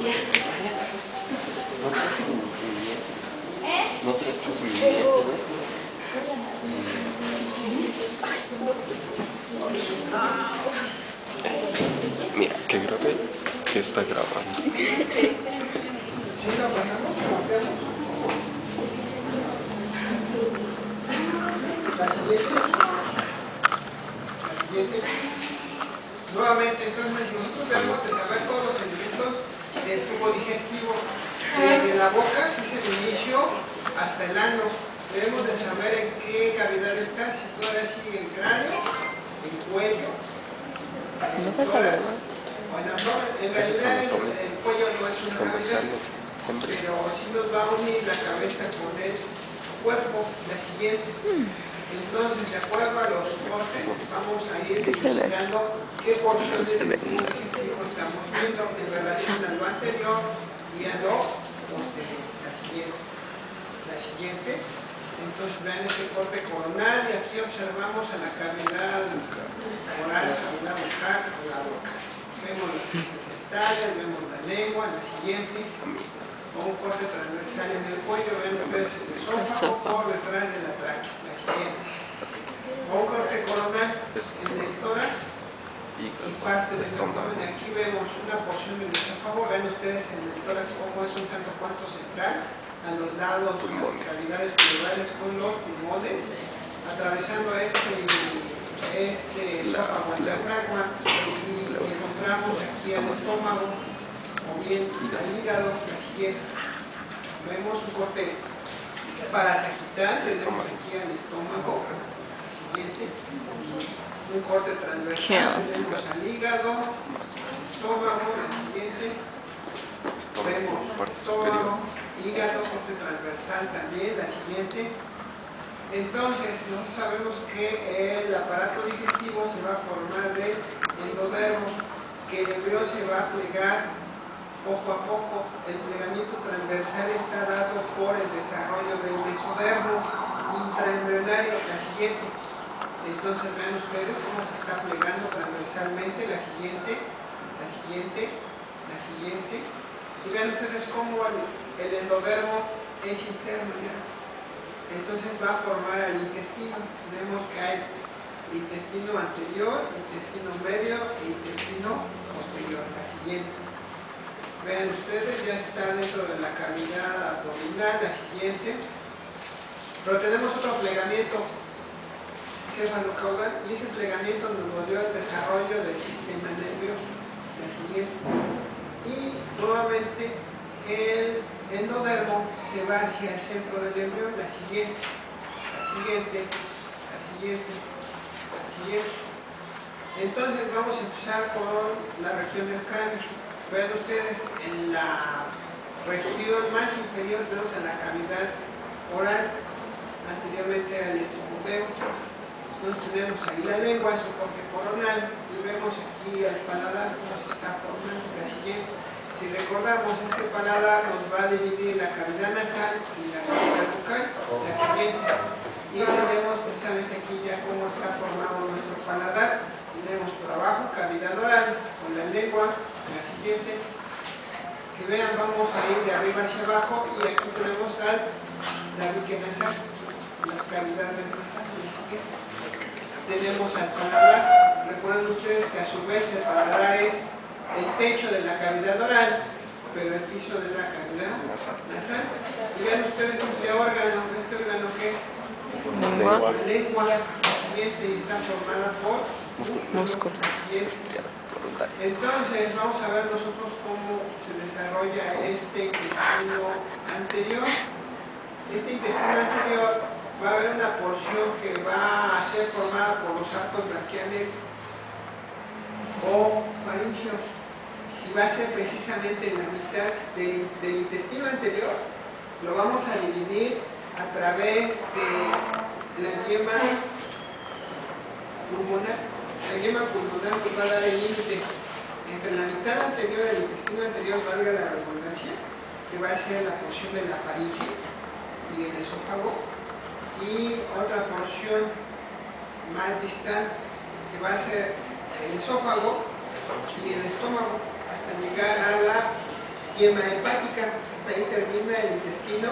¿No traes tus niñez? ¿No traes tus niñez? Mira, que grabé, que está grabando. Nuevamente, entonces nosotros debemos de saber todos los elementos del tubo digestivo, desde la boca, que es el inicio, hasta el ano. Debemos de saber en qué cavidad está, si todavía sigue el cráneo, el cuello, el tórax o el abdomen. En realidad el cuello no es una cavidad, pero sí nos va a unir la cabeza con el cuerpo, la siguiente. Entonces, de acuerdo a los cortes, vamos a ir investigando qué porción del tubo digestivo estamos viendo en relación a lo anterior y a lo posterior. La siguiente. Entonces, vean este corte coronal y aquí observamos a la cavidad oral, cavidad bucal o la boca. Vemos las dentales, vemos la lengua, la siguiente. Un corte transversal en el cuello, ven ustedes el esófago por detrás de la tráquea, la siguiente. Un corte coronal en el tórax y parte del abdomen. Aquí vemos una porción del esófago, ven ustedes en el tórax como es un tanto cuanto central, a los lados las cavidades pleurales con los pulmones, atravesando este esófago, el diafragma, y encontramos aquí el estómago, o bien al hígado, la siguiente. Vemos un corte parasagital, tenemos aquí al estómago, la siguiente. Un corte transversal, tenemos al hígado, estómago, la siguiente. Vemos estómago, hígado, corte transversal también, la siguiente. Entonces, nosotros sabemos que el aparato digestivo se va a formar de endodermo, que el embrión se va a plegar poco a poco. El plegamiento transversal está dado por el desarrollo del mesodermo intraembrionario, la siguiente. Entonces vean ustedes cómo se está plegando transversalmente, la siguiente, la siguiente, la siguiente. Y vean ustedes cómo el endodermo es interno ya. Entonces va a formar el intestino. Vemos que hay intestino anterior, intestino medio e intestino posterior, la siguiente. Vean ustedes, ya está dentro de la cavidad abdominal, la siguiente. Pero tenemos otro plegamiento cefalocaudal y ese plegamiento nos lo dio el desarrollo del sistema nervioso, la siguiente. Y nuevamente el endodermo se va hacia el centro del embrión, la siguiente, la siguiente, la siguiente, la siguiente. Entonces vamos a empezar con la región del cráneo. Vean ustedes, en la región más inferior tenemos a la cavidad oral, anteriormente era el estomodeo. Entonces tenemos ahí la lengua, su corte coronal, y vemos aquí el paladar cómo se está formando. La siguiente, si recordamos, este paladar nos va a dividir la cavidad nasal y la cavidad bucal. La siguiente, y tenemos precisamente aquí ya cómo está formado nuestro paladar. Tenemos por abajo cavidad oral con la lengua, la siguiente. Que vean, vamos a ir de arriba hacia abajo y aquí tenemos al tabique nasal, las cavidades nasales, la siguiente. Tenemos al paladar. Recuerden ustedes que a su vez el paladar es el techo de la cavidad oral, pero el piso de la cavidad nasal. Y vean ustedes este órgano ¿qué es? Lengua. La lengua, la siguiente, y está formada por músculo. Entonces vamos a ver nosotros cómo se desarrolla este intestino anterior. Este intestino anterior va a haber una porción que va a ser formada por los arcos braquiales o faringios. Si va a ser precisamente en la mitad del intestino anterior, lo vamos a dividir a través de la yema pulmonar. La yema pulmonar nos va a dar el límite entre la mitad anterior del intestino anterior, valga la redundancia, que va a ser la porción de la faringe y el esófago, y otra porción más distal que va a ser el esófago y el estómago, hasta llegar a la yema hepática. Hasta ahí termina el intestino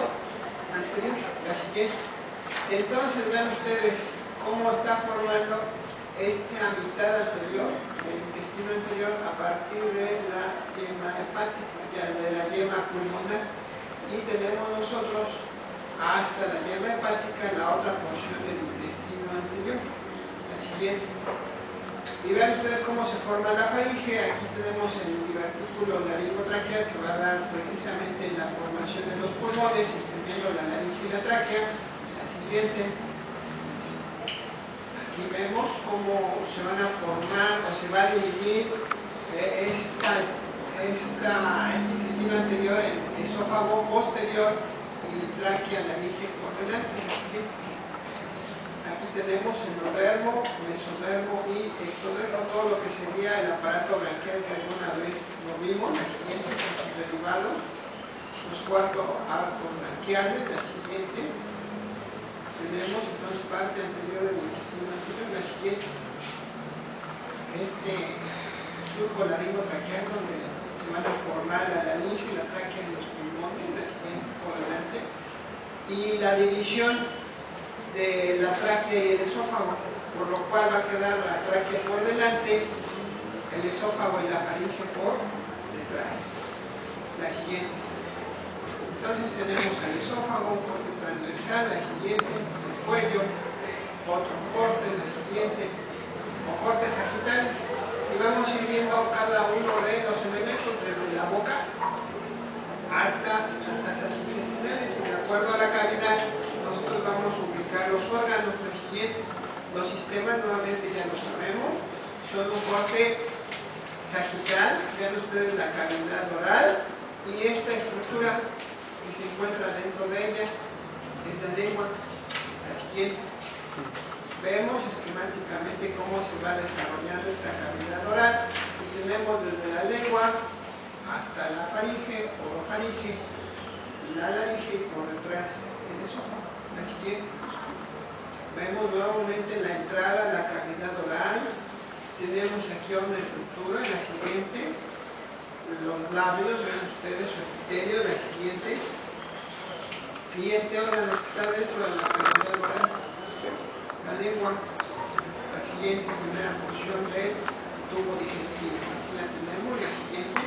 anterior, la siguiente. Entonces vean ustedes cómo está formando esta mitad anterior, el intestino anterior, a partir de la yema hepática, ya de la yema pulmonar. Y tenemos nosotros hasta la yema hepática la otra porción del intestino anterior, la siguiente. Y vean ustedes cómo se forma la faringe. Aquí tenemos el divertículo laringotraqueal que va a dar precisamente la formación de los pulmones, incluyendo la laringe y la tráquea. La siguiente. Aquí vemos cómo se van a formar o se va a dividir este intestino anterior en esófago posterior y tráquea, laringe por delante. Aquí tenemos endodermo, mesodermo y ectodermo, todo lo que sería el aparato branquial que alguna vez lo vimos. La siguiente son sus derivados, los 4 arcos branquiales. La siguiente tenemos entonces parte anterior del intestino anterior. La siguiente, este surco laringotraqueal donde se van a formar la laringe y la tráquea en los pulmones. La siguiente por delante. Y la división de la tráquea y el esófago, por lo cual va a quedar la tráquea por delante, el esófago y la faringe por detrás. La siguiente. Entonces tenemos al esófago, un corte transversal, la siguiente, el cuello, otro corte, la siguiente, o cortes sagittales. Y vamos a ir viendo cada uno de los elementos desde la boca hasta las asas intestinales. Y de acuerdo a la cavidad, nosotros vamos a ubicar los órganos. La siguiente, los sistemas nuevamente ya lo sabemos, son un corte sagital. Vean ustedes la cavidad oral y esta estructura que se encuentra dentro de ella es la lengua. La siguiente, vemos esquemáticamente cómo se va desarrollando esta cavidad oral y tenemos desde la lengua hasta la faringe, orofaringe, la laringe y por detrás el esófago. La siguiente, vemos nuevamente la entrada a la cavidad oral. Tenemos aquí una estructura. En la siguiente, los labios, ven ustedes su epitelio. La siguiente, y este órgano que está dentro de la cavidad oral, la lengua. La siguiente, primera porción del tubo digestivo. Aquí la tenemos. La siguiente,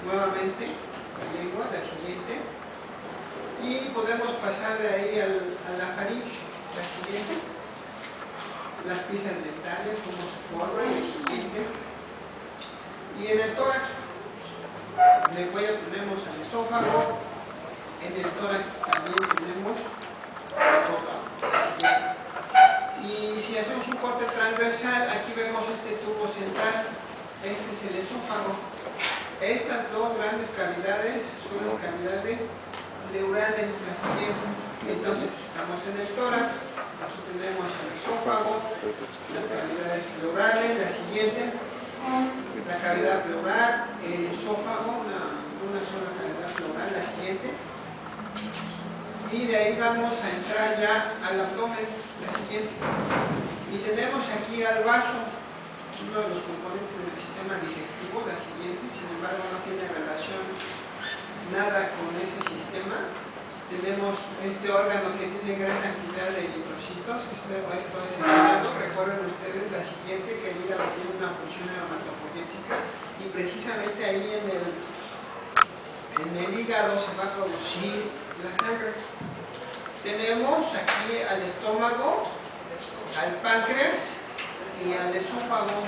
nuevamente la lengua. La siguiente, y podemos pasar de ahí a la faringe. La siguiente, las piezas dentales, cómo se forman. La siguiente, y en el tórax, en el cuello tenemos el esófago, en el tórax también tenemos el esófago. La siguiente. Y si hacemos un corte transversal, aquí vemos este tubo central. Este es el esófago. Estas dos grandes cavidades son las cavidades pleurales. La siguiente. Entonces estamos en el tórax. Aquí tenemos el esófago, las cavidades pleurales. La siguiente, la cavidad pleural, el esófago, una sola cavidad pleural. La siguiente. Y de ahí vamos a entrar ya al abdomen. La siguiente. Y tenemos aquí al vaso, uno de los componentes del sistema digestivo. La siguiente, sin embargo, no tiene relación nada con ese sistema. Tenemos este órgano que tiene gran cantidad de eritrocitos. Esto es el hígado. Recuerden ustedes la siguiente, que el hígado tiene una función hematopoyética y precisamente ahí en el hígado se va a producir la sangre. Tenemos aquí al estómago, al páncreas y al esófago.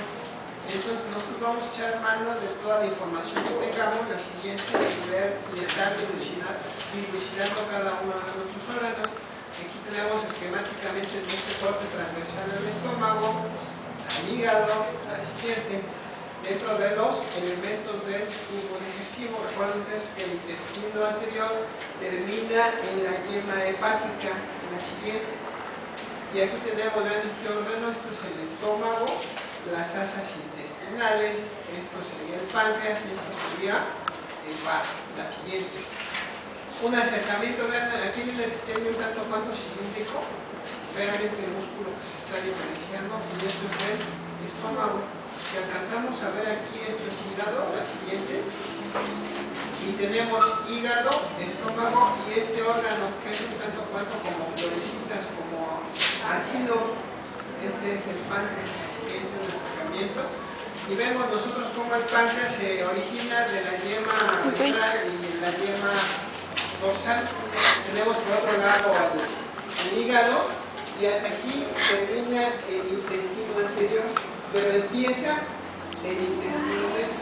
Entonces nosotros vamos a echar mano de toda la información que tengamos. La siguiente, de poder estar dilucidando cada uno de nuestros órganos. Aquí tenemos esquemáticamente este corte transversal al estómago, al hígado. La siguiente, dentro de los elementos del tubo digestivo. Recuerden ustedes que el intestino anterior termina en la yema hepática. La siguiente, y aquí tenemos, vean este órgano, esto es el estómago, las asas intestinales, esto sería el páncreas y esto sería el vaso. La siguiente, un acercamiento, vean aquí en el epitelio un tanto cuanto cilíndrico, vean este músculo que se está diferenciando y esto es el estómago. Si alcanzamos a ver aquí, esto es hígado. La siguiente, y y tenemos hígado, estómago y este órgano que es un tanto cuanto como florecitas, como ácido. Este es el páncreas, el siguiente un acercamiento. Y vemos nosotros cómo el páncreas se origina de la yema ventral y la yema dorsal. Tenemos por otro lado el hígado y hasta aquí termina el intestino anterior, pero empieza el intestino medio.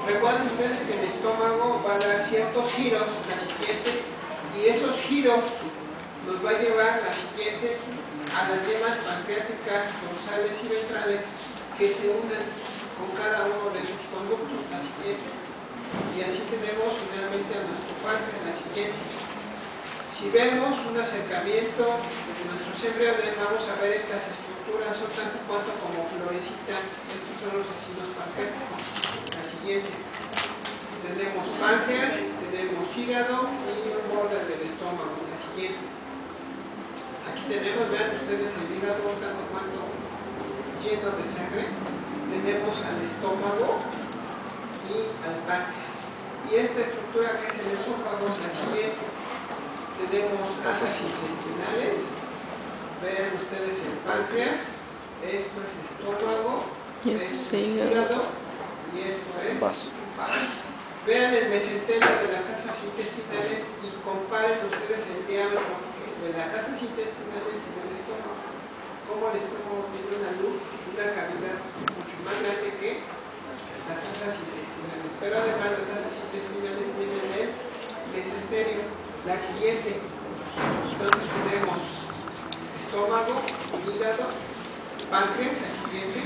Recuerden ustedes que el estómago va a dar ciertos giros a la siguiente y esos giros nos va a llevar a la siguiente a las yemas pancreáticas, dorsales y ventrales que se unen con cada uno de sus conductos, la siguiente. Y así tenemos finalmente a nuestro páncreas, la siguiente. Si vemos un acercamiento de nuestros embriones, vamos a ver estas estructuras, son tanto cuanto como florecita. Estos son los ácidos pancreáticos. La siguiente. Tenemos páncreas, tenemos hígado y un borde del estómago. La siguiente. Aquí tenemos, vean ustedes el hígado un tanto cuanto lleno de sangre. Tenemos al estómago y al páncreas. Y esta estructura que es el esófago es la siguiente. Tenemos asas intestinales. Vean ustedes el páncreas. Esto es estómago. Esto es hígado. Y esto es vaso. Vean el mesenterio de las asas intestinales y comparen ustedes el diámetro de las asas intestinales y del estómago. Como el estómago tiene una luz, una cavidad mucho más grande que las asas intestinales. Pero además las asas intestinales tienen el mesenterio. La siguiente. Entonces tenemos estómago, hígado, páncreas, la siguiente.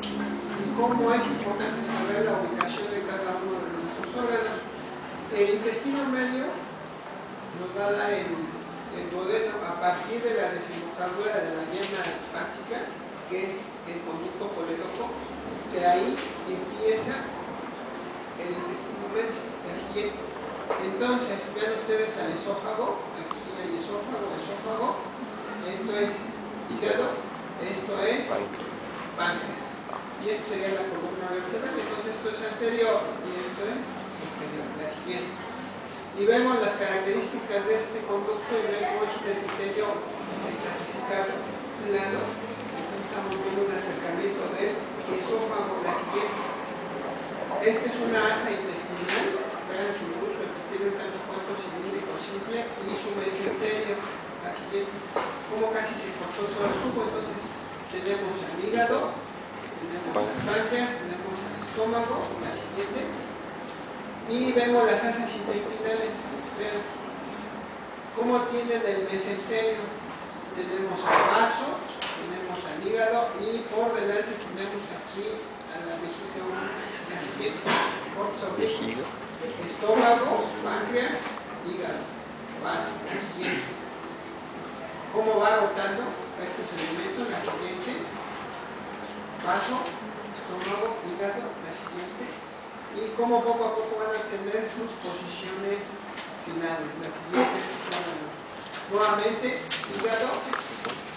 Y cómo es importante saber la ubicación de cada uno de nuestros órganos. El intestino medio nos va a dar el duodeno a partir de la desembocadura de la yema hepática, que es el conducto colédoco, que ahí empieza el intestino medio. La siguiente. Entonces, vean ustedes al esófago, aquí hay esófago, esto es hígado, esto es páncreas, y esto sería la columna vertebral. Entonces esto es anterior y esto es posterior. La siguiente. Y vemos las características de este conducto y ven cómo es un epitelio estratificado, plano. Aquí estamos viendo un acercamiento del esófago. La siguiente. Esta es una asa intestinal. Vean su luz, su epitelio un tanto cuanto cilíndrico simple y su mesenterio. La siguiente. Como casi se cortó todo el tubo. Entonces tenemos al hígado, tenemos al páncreas, tenemos al estómago. La siguiente. Y vemos las asas intestinales. Vean cómo tienen el mesenterio. Tenemos al vaso, tenemos al hígado y por delante tenemos aquí a la vejiga humana. La siguiente. Vejiga. Estómago, páncreas, hígado, vaso. La siguiente. ¿Cómo va rotando estos elementos? La siguiente. Vaso, estómago, hígado. La siguiente. Y cómo poco a poco van a tener sus posiciones finales. Las siguientes son nuevamente hígado,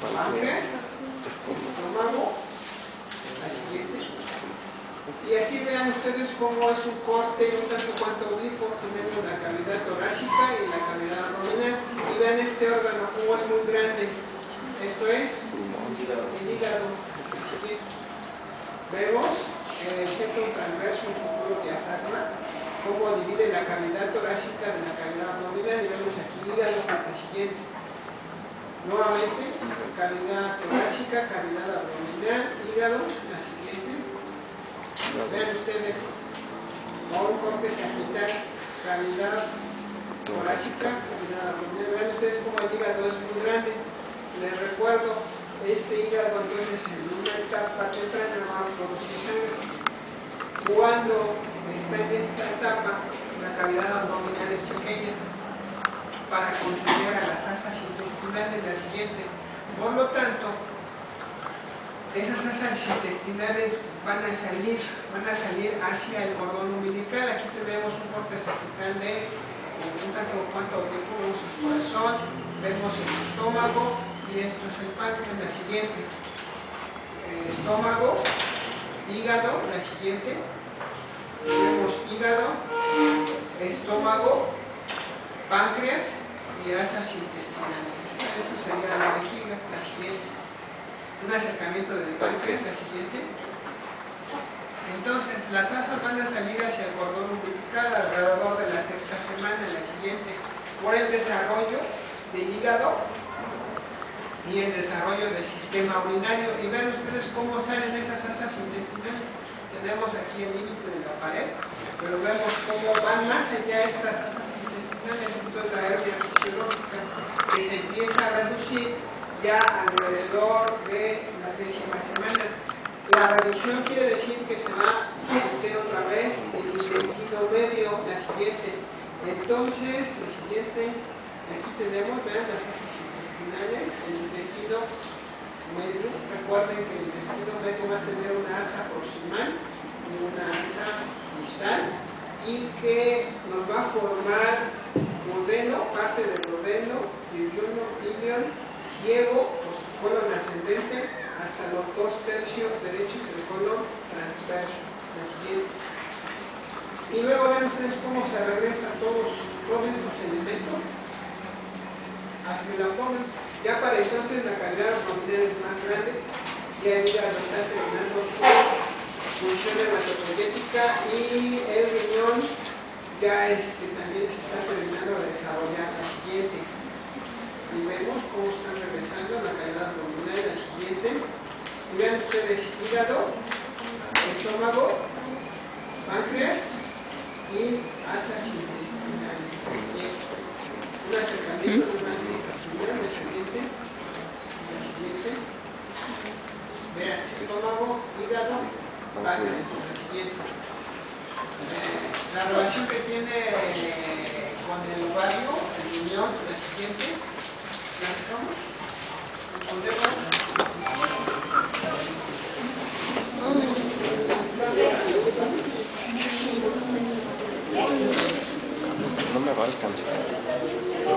páncreas, estómago, la siguiente. Y aquí vean ustedes cómo es un corte un tanto cuanto oblicuo. Tenemos la cavidad torácica y la cavidad abdominal. Y vean este órgano cómo es muy grande. Esto es el hígado. La siguiente. Vemos el septum transverso, un futuro diafragma, cómo divide la cavidad torácica de la cavidad abdominal y vemos aquí hígado con la siguiente. Nuevamente, cavidad torácica, cavidad abdominal, hígado, la siguiente. Vean ustedes, un corte sagital, cavidad torácica, cavidad abdominal. Vean ustedes cómo el hígado es muy grande. Les recuerdo, este hígado entonces en una etapa temprana va a producir sangre. Cuando está en esta etapa, la cavidad abdominal es pequeña para contener a las asas intestinales. La siguiente. Por lo tanto, esas asas intestinales van a salir hacia el cordón umbilical. Aquí tenemos un corte sagital de un tanto cuanto vemos el corazón, vemos el estómago. Y esto es el páncreas. La siguiente. Estómago, hígado, la siguiente. Tenemos hígado, páncreas y asas intestinales. Esto sería la vejiga, la siguiente. Un acercamiento del páncreas, la siguiente. Entonces, las asas van a salir hacia el cordón umbilical alrededor de la sexta semana, la siguiente, por el desarrollo del hígado y el desarrollo del sistema urinario. Y vean ustedes cómo salen esas asas intestinales. Tenemos aquí el límite de la pared, pero vemos cómo van más allá estas asas intestinales. Esto es la hernia fisiológica que se empieza a reducir ya alrededor de la 10ª semana. La reducción quiere decir que se va a meter otra vez el intestino medio, la siguiente. Entonces, la siguiente, aquí tenemos, vean las asas intestinales, el intestino medio. Recuerden que el intestino medio va a tener una asa proximal y una asa distal, y que nos va a formar duodeno, parte del duodeno, ilion, ciego, colon ascendente, hasta los 2/3 derecho y el colon transverso. La siguiente. Y luego vean ustedes cómo se regresan todos estos elementos hacia el abdomen. Ya para entonces la cavidad abdominal es más grande, ya el hígado está terminando su función hematopoyética y el riñón ya también se está terminando de desarrollar. La siguiente. Y vemos cómo están regresando la cavidad abdominal, la siguiente. Y vean ustedes, hígado, estómago, páncreas y asas intestinales. Un acercamiento de una asa intestinal, la siguiente. La siguiente. Vean, estómago, hígado, páncreas, la siguiente. La relación que tiene con el ovario, el riñón, la siguiente. ¿La dejamos? No me va a alcanzar.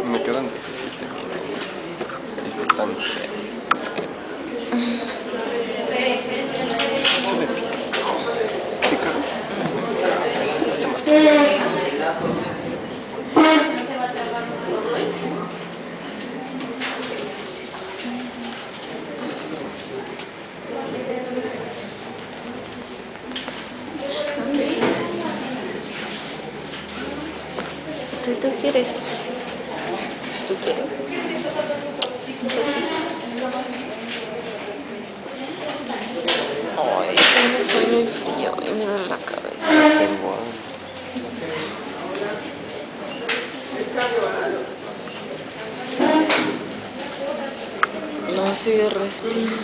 Me quedan 17 minutos. Y faltan 6. Sube bien. Sí, claro. Está más ¿Tú quieres? ¿Tú quieres? Entonces... Ay, tengo sueño y frío y me duele la cabeza. tengo No sigue respirando.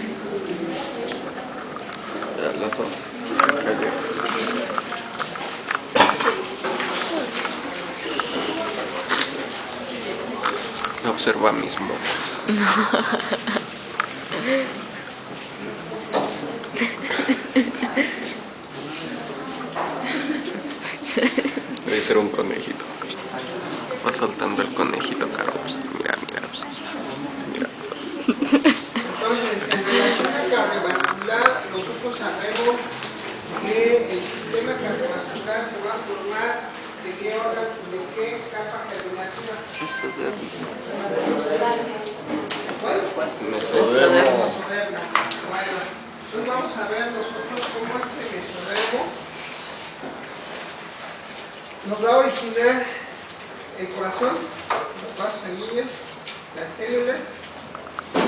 ya los dos. Calles. Observa mis mocos. Debe ser un conejito. Va soltando el conejito, Caro. Mira, mira. Mira. Entonces, en relación al cardiovascular, nosotros sabemos que el sistema cardiovascular se va a formar de qué órgano, de qué capa germinativa. Mesodermo. Bueno, entonces vamos a ver nosotros cómo este mesodermo nos va a originar el corazón, los vasos sanguíneos, las células y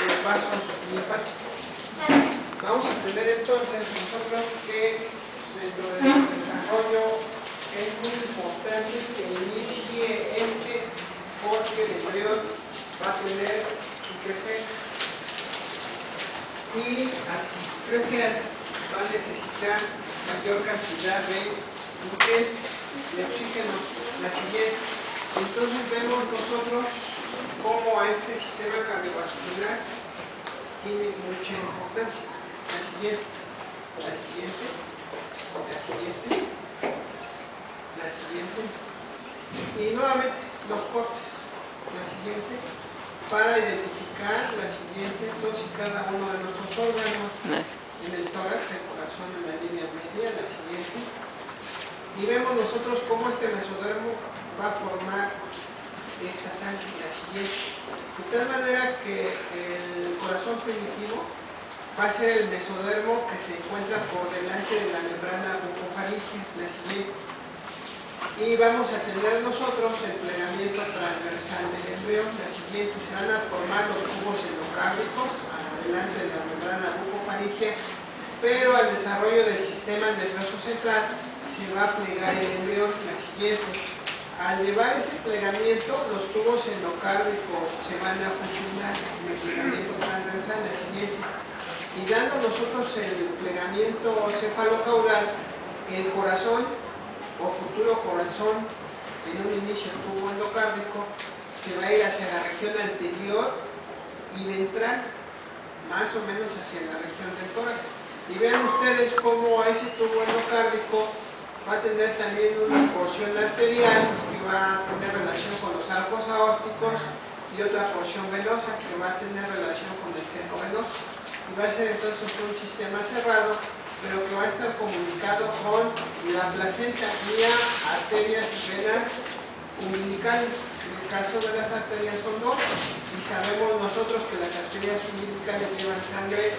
los vasos linfáticos. Vamos a tener entonces nosotros que dentro del desarrollo es muy importante que inicie porque el embrión va a tener que crecer y al crecer va a necesitar mayor cantidad de nutrientes, de oxígeno. La siguiente. Entonces vemos nosotros cómo este sistema cardiovascular tiene mucha importancia. La siguiente. Y nuevamente los costes. La siguiente. Para identificar la siguiente, todos y cada uno de nuestros órganos. En el tórax, el corazón en la línea media. La siguiente. Y vemos nosotros cómo este mesodermo va a formar esta sangre, la siguiente. De tal manera que el corazón primitivo va a ser el mesodermo que se encuentra por delante de la membrana bucofaríngea, la siguiente. Y vamos a tener nosotros el plegamiento transversal del embrión, la siguiente. Se van a formar los tubos endocárdicos delante de la membrana bucofaríngea, pero al desarrollo del sistema nervioso central se va a plegar el embrión, la siguiente. Al llevar ese plegamiento, los tubos endocárdicos se van a fusionar en el plegamiento transversal, la siguiente. Y dando nosotros el plegamiento cefalocaudal, el corazón o futuro corazón, en un inicio tubo endocárdico, se va a ir hacia la región anterior y ventral, más o menos hacia la región del tórax. Y vean ustedes cómo ese tubo endocárdico va a tener también una porción arterial que va a tener relación con los arcos aórticos y otra porción venosa que va a tener relación con el seno venoso. Y va a ser entonces un sistema cerrado, pero que va a estar comunicado con la placenta vía arterias y venas umbilicales. En el caso de las arterias son dos, y sabemos nosotros que las arterias umbilicales llevan sangre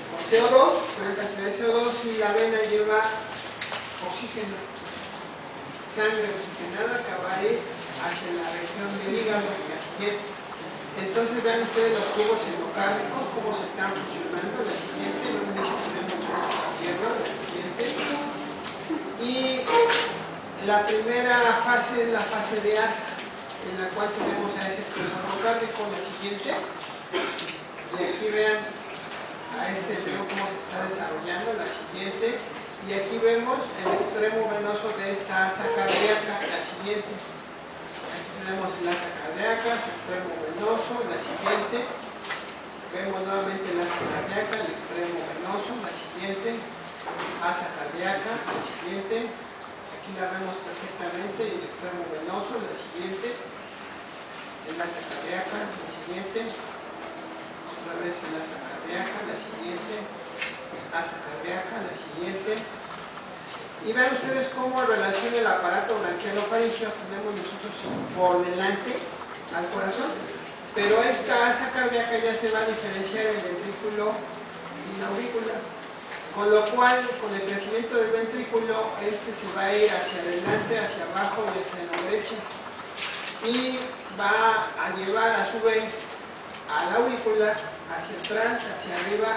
con CO2, gran cantidad de CO2, y la vena lleva oxígeno, sangre oxigenada que va a ir hacia la región del hígado y la siguiente. Entonces vean ustedes los tubos endocárdicos, cómo se están fusionando, la siguiente, no me dice que tenemos izquierda, la siguiente. Y la primera fase es la fase de asa, en la cual tenemos a ese tubo endocárdico, la siguiente. Y aquí vean a este embrión cómo se está desarrollando, la siguiente. Y aquí vemos el extremo venoso de esta asa cardíaca, la siguiente. Aquí tenemos el asa cardíaca, su extremo venoso, la siguiente. Vemos nuevamente el asa cardíaca, el extremo venoso, la siguiente. Asa cardíaca, la siguiente. Aquí la vemos perfectamente, el extremo venoso, la siguiente. El asa cardíaca, la siguiente. Otra vez el asa cardíaca, la siguiente. Asa cardíaca, la siguiente. Y vean ustedes cómo en relación el aparato branquialofaríngeo tenemos nosotros por delante al corazón, pero esta asa cardíaca ya se va a diferenciar en ventrículo y la aurícula, con lo cual con el crecimiento del ventrículo se va a ir hacia adelante, hacia abajo y hacia la derecha, y va a llevar a su vez a la aurícula hacia atrás, hacia arriba.